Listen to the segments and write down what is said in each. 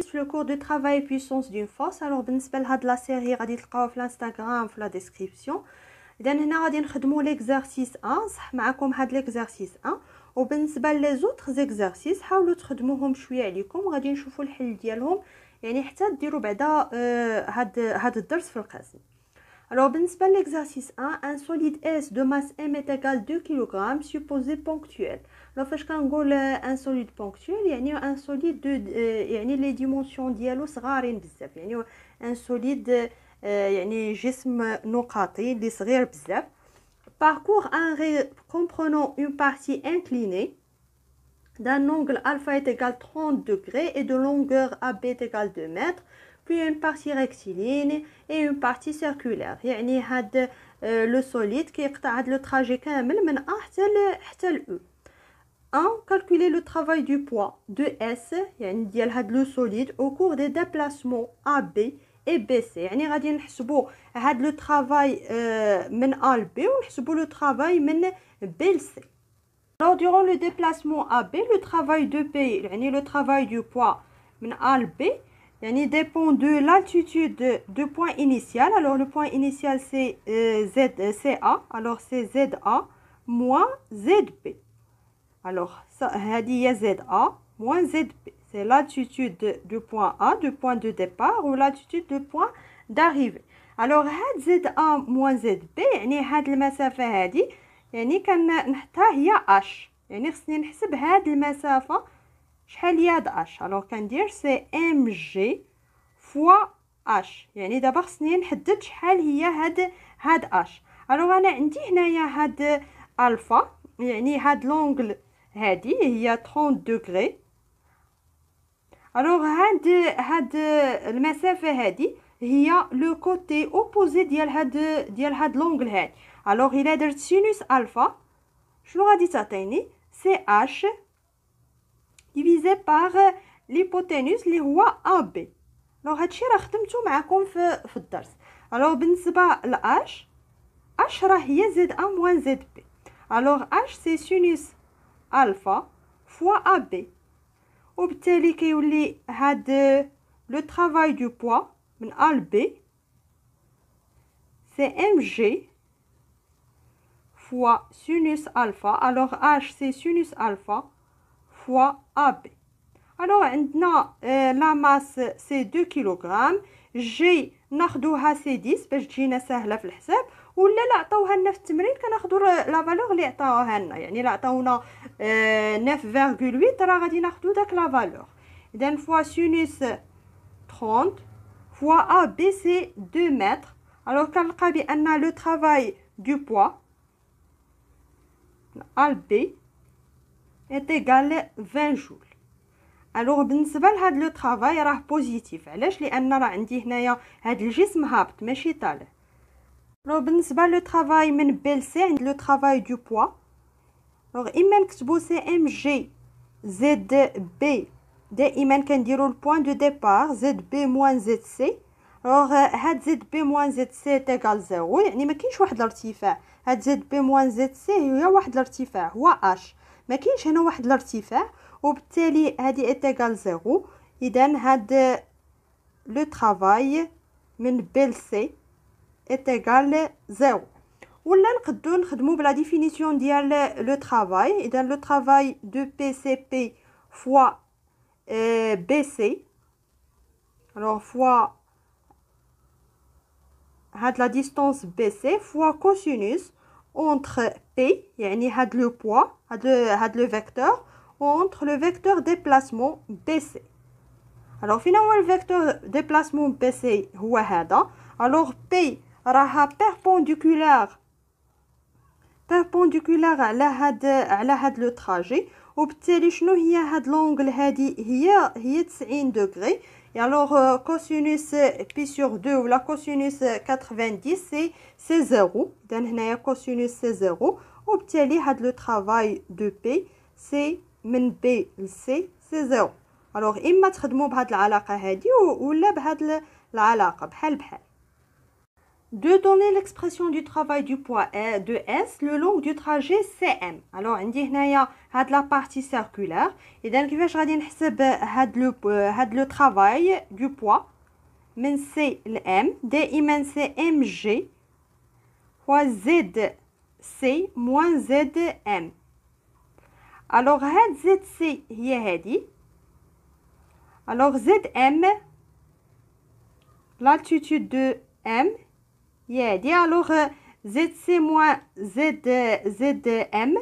في لو كور دو ترافاي بويسونس دون فورس. الوغ بالنسبه لهاد لا سيري غادي تلقاوها في الانستغرام في لا ديسكريبسيون. اذا هنا غادي نخدموا ليكزارسيس 1 صح معكم هاد ليكزارسيس 1. وبالنسبه لي زوطخ زيكزارسيس حاولوا تخدموهم شويه عليكم وغادي نشوفوا الحل ديالهم يعني حتى ديروا بعدا هاد الدرس في القسم. Alors, بالنسبة l'exercice 1, un solide S de masse M est égal 2 kg supposé ponctuel. Alors, فاش كنقول un solide ponctuel يعني un solide يعني les dimensions ديالو صغارين بزاف يعني un solide يعني جسم نقاطي اللي صغير بزاف. Parcourt un ray comprenant une partie inclinée d'un angle alpha est égal 30 degrés et de longueur AB est égal 2 mètres. Puis une partie rectiligne et une partie circulaire. يعني هاد لو سوليد كيقطع هاد لو تراجي كامل من A حتى ل E. 1. Calculer le travail du poids de S يعني ديال هاد لو سوليد au cours des déplacements AB et BC. يعني غادي نحسبوا هاد لو travail من A ل B ونحسبوا لو travail من B ل C. Alors durant le déplacement AB, le travail de P يعني le travail du poids من A ل B يعني dépend de l'altitude de point initial. Alors le point initial c'est CA, alors c'est ZA moins ZB. Alors ça هذه هي ZA moins ZB, c'est l'altitude du point A, du point de départ ou l'altitude du point d'arrivée. Alors هاد ZA moins ZB يعني هاد المسافة هذه يعني كنحطها هي H. يعني خصني نحسب هاد المسافة شحال هي هاد H. الوغ كندير سي ام جي فوا اش. يعني دابا خصني نحدد شحال هي هاد اش. الوغ انا عندي هنايا هاد الفا يعني هاد لونغل هادي هي 30 دوغري. الوغ هاد المسافه هادي هي لو كوتي اوبوزي ديال هاد لونغل هادي. الوغ الا درت سينوس الفا شنو غادي تعطيني؟ سي اش divisé par l'hypoténuse اللي هو AB. alors هادشي راه خدمته معكم في الدرس. alors بالنسبه ل H راه هي ZA moins ZB. alors H c'est sinus alpha fois AB. وبالتالي كيولي هاد لو travail du poids من A ل B c'est MG fois sinus alpha. alors H c'est sinus alpha fois AB. alors عندنا لا ماس سي 2 كيلوغرام. جي ناخذوها سي 10 باش تجينا سهله في الحساب، ولا لا عطاوها لنا في التمرين كناخذوا لا فالور اللي عطاوها لنا. يعني لا عطاونا 9.8 راه غادي ناخذوا داك لا فالور. اذا فوا سينوس 30 فوا ا بي سي 2 متر. alors كنلقى بان لو travail du poids ا بي est égal 20 جول. الوغ بالنسبه لهاد لو طرافاي راه بوزيتيف. علاش؟ لان راه عندي هنايا هاد الجسم هابط ماشي طالع. الوغ بالنسبه لو طرافاي من بي ل سي عند لو طرافاي دو بوا. الوغ اما نكتبو سي ام جي زد بي، دائما كنديرو البوين دو ديبار زد بي موان زد سي. الوغ هاد زد بي موان زد سي تيغال زيرو، يعني ما كاينش واحد الارتفاع. هاد زد بي موان زد سي هي واحد الارتفاع هو اش، ما كاينش هنا واحد الارتفاع، وبالتالي هذه ايتيغال زيرو. اذا هاد لو طرافاي من بي ل سي ايتيغال زيرو. ولا نقدروا نخدموا بلا ديفينيسيون ديال لو طرافاي. اذا لو طرافاي دو بي سي بي فوا بي سي. الوغ فوا هاد لا ديستانس بي سي فوا كوسينوس اونتر بي، يعني هاد لو بوا هاد لو فيكتور entre le vecteur déplacement BC. alors فين هو الفيكتور déplacement BC هو هذا. alors P راها perpendiculaire على هاد لو تراجي، وبالتالي شنو هي هاد لونغل هادي هي 90 دوغري. alors cosinus pi sur 2 ولا cosinus 90 c'est 0. اذا هنايا cosinus c'est 0، وبالتالي هاد لو travail de P c'est من بي ل سي سي زيرو. الوغ اما تخدموا بهاد العلاقه هادي ولا بهاد العلاقه بحال. de donner l'expression du travail du poids de S le long du trajet CM. Alors عندي هنايا هاد la partie circulaire. إذا كيفاش غادي نحسب هاد le travail du poids من C ل M دائما c'est MG fois ZC moins ZM. Alors هاد ZC هي هادي. Alors ZM l'altitude de M هي هادي. Alors ZC moins ZM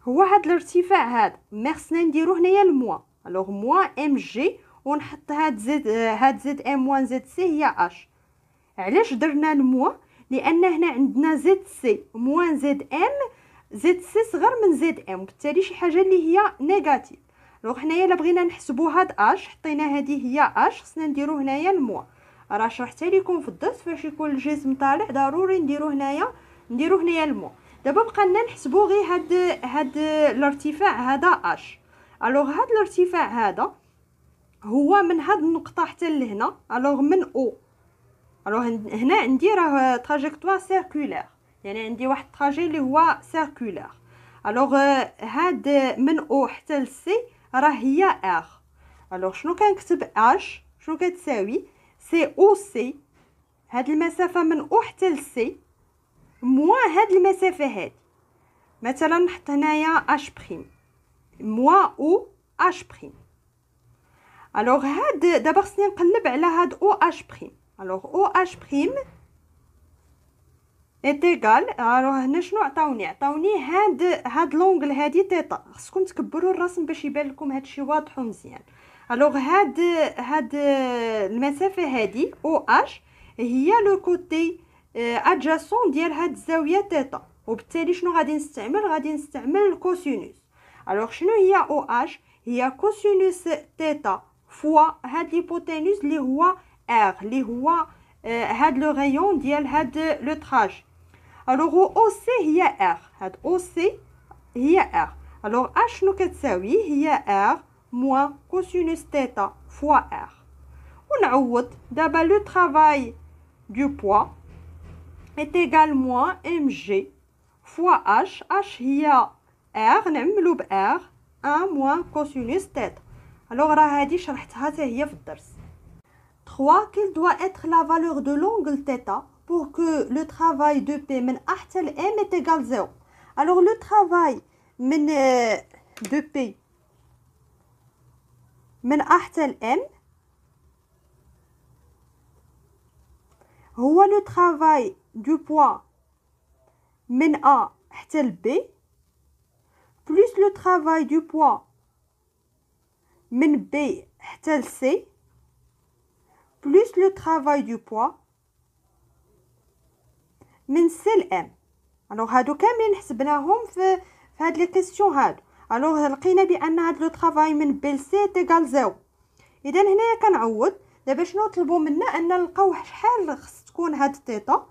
هو هاد الارتفاع هذا. ما خصنا نديرو هنايا الموا. Alors moins MG ونحط هاد ZM moins ZC هي H. علاش درنا الموا؟ لان هنا عندنا ZC moins ZM ZC صغر من ZM وبالتالي شي حاجه اللي هي نيجاتيف. لو حنايا الا بغينا نحسبوا هاد اش حطينا هذه هي اش خصنا نديرو هنايا الموا. راه شرحت لكم في الدرس فاش يكون الجسم طالع ضروري نديرو هنايا الموا. دابا بقى لنا نحسبوا غير هاد الارتفاع هذا اش. الوغ هاد الارتفاع هذا هو من هاد النقطه حتى لهنا. الوغ من او. الوغ هنا عندي راه تراجيكتوار سيركولير، يعني عندي واحد التراجي اللي هو سيركولير. الوغ هاد من او حتى لسي راه هي ار. الوغ شنو كنكتب اش شنو كتساوي؟ سي او سي هاد المسافه من او حتى لسي موا هاد المسافه هادي. مثلا نحط هنايا اش بريم موا او اش بريم. الوغ هاد دابا خصني نقلب على هاد او اش بريم. الوغ او اش بريم est égal. الوغ هنا شنو عطاوني هاد لونغل هادي تيتا. خصكم تكبروا الرسم باش يبان لكم هادشي واضح ومزيان. الوغ هاد المسافه هادي او اش هي لو كوتي ادجاسون ديال هاد الزاويه تيتا، وبالتالي شنو غادي نستعمل الكوسينوس. الوغ شنو هي او اش؟ هي كوسينوس تيتا فوا هاد ليبوتينوس اللي هو ار اللي هو هاد لو رايون ديال هاد لو تراج. الوغ او سي هي ار. هاد او سي هي ار. الوغ اش شنو كتساوي؟ هي ار موان كوسينوس تيتا فوا ار. ونعوض دابا لو طرافاي دو بوا est égal moins mg fois h. h هي r نعملو ب r 1 moins cosinus θ. الوغ راه هادي شرحتها حتى هي في الدرس. 3. Quelle doit être la valeur de l'angle θ pour que le travail de P من A حتى ل M est égal 0. Alors le travail من de P من A حتى ل M هو le travail du poids من A حتى ل B plus le travail du poids من B حتى ل C plus le travail du poids من C ل M. الوغ هادو كاملين حسبناهم في هاد لي كيسيون هادو. الوغ لقينا بان هاد لو طرافاي من B ل C تيغال 0. اذا هنايا كنعوض. دابا شنو طلبوا منا؟ ان نلقاو شحال خص تكون هاد تيتا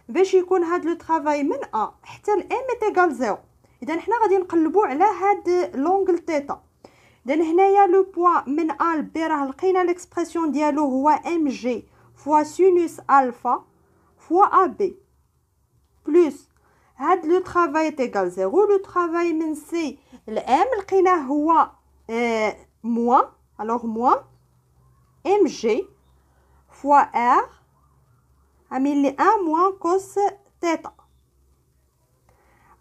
باش يكون هاد لو طرافاي من A حتى ل M تيغال 0. اذا حنا غادي نقلبوا على هاد لونغل تيتا. اذا هنايا لو بوا من A ل B راه لقينا ليكسبرسيون ديالو هو mg فوا سينوس الفا فوا AB بلس هاد لو طرافاي تيغال 0. لو طرافاي من C ل M لقيناه هو موان. الوغ موان mg فوا r عامل لي 1 موان كوس تيتا.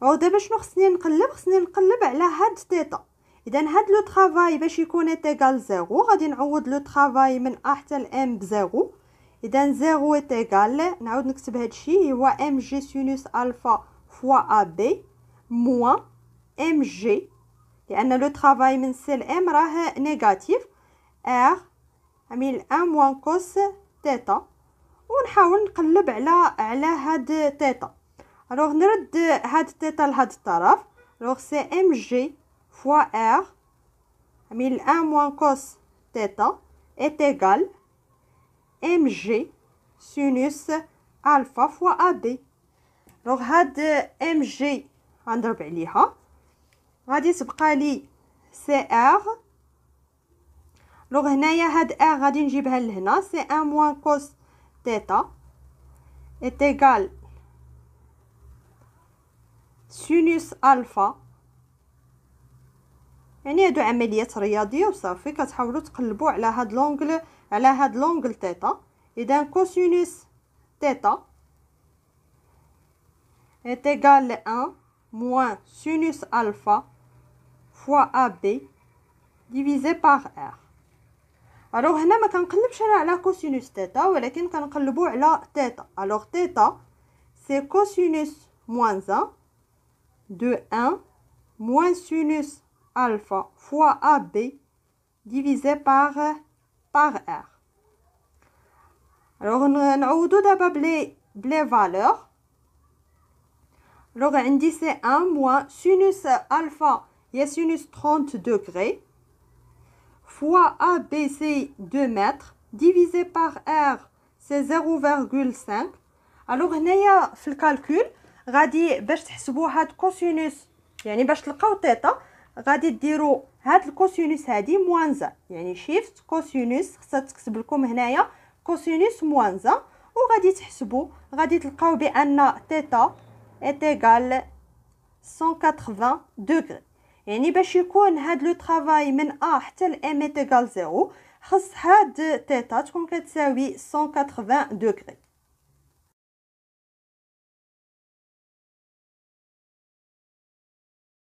او دابا شنو خصني نقلب على هاد تيتا. اذا هاد لو طرافاي باش يكون تيغال 0 غادي نعوض لو طرافاي من A حتى ل M ب0. اذا 0 تيغال نعاود نكتب هادشي هو mg سينوس الفا فوا AB موان mg لان لو طرافاي من C ل M راه نيجاتيف r عامل 1 موان كوس تيتا. ونحاول نقلب على هاد تيتا. الوغ نرد هاد تيتا لهاد الطرف. الوغ سي mg فوا r عامل 1 موان كوس تيتا est égal mg سينوس الفا فوا AB. الوغ هاد mg غنضرب عليها غادي تبقى لي سي r. الوغ هنايا هاد r غادي نجيبها لهنا سي 1 موان كوس تيتا est égal sinus alpha. يعني هادو عمليات رياضيه وصافي كتحاولوا تقلبوا على هاد لونغل على هاد لونغل تيتا. اذا كوسينوس تيتا est égal à 1 moins sinus alpha fois AB divisé par R. alors هنا ما كنقلبش انا على كوسينوس تيتا ولكن كنقلبوا على تيتا. alors تيتا c'est cosinus moins 1 de 1 moins sinus alpha fois AB divisé par R. alors نعوضوا دابا بلي valeurs. alors عندي c'est 1 moins sinus alpha هي sinus 30 degrés fois AB c'est 2 mètres divisé par R c'est 0,5. alors هنايا في الكالكول غادي باش تحسبوا هاد كوسينوس يعني باش تلقاو تيتا غادي ديروا هاد الكوسينوس هادي موانزا يعني شيفت كوسينوس خصها تكتب لكم هنايا كوسينوس موانزا وغادي تحسبوا غادي تلقاو بان تيتا est égal 180 degrés. يعني باش يكون هاد لو طرافاي من A حتى ل M est égal 0 خص هاد تيتا تكون كتساوي 180 degrés.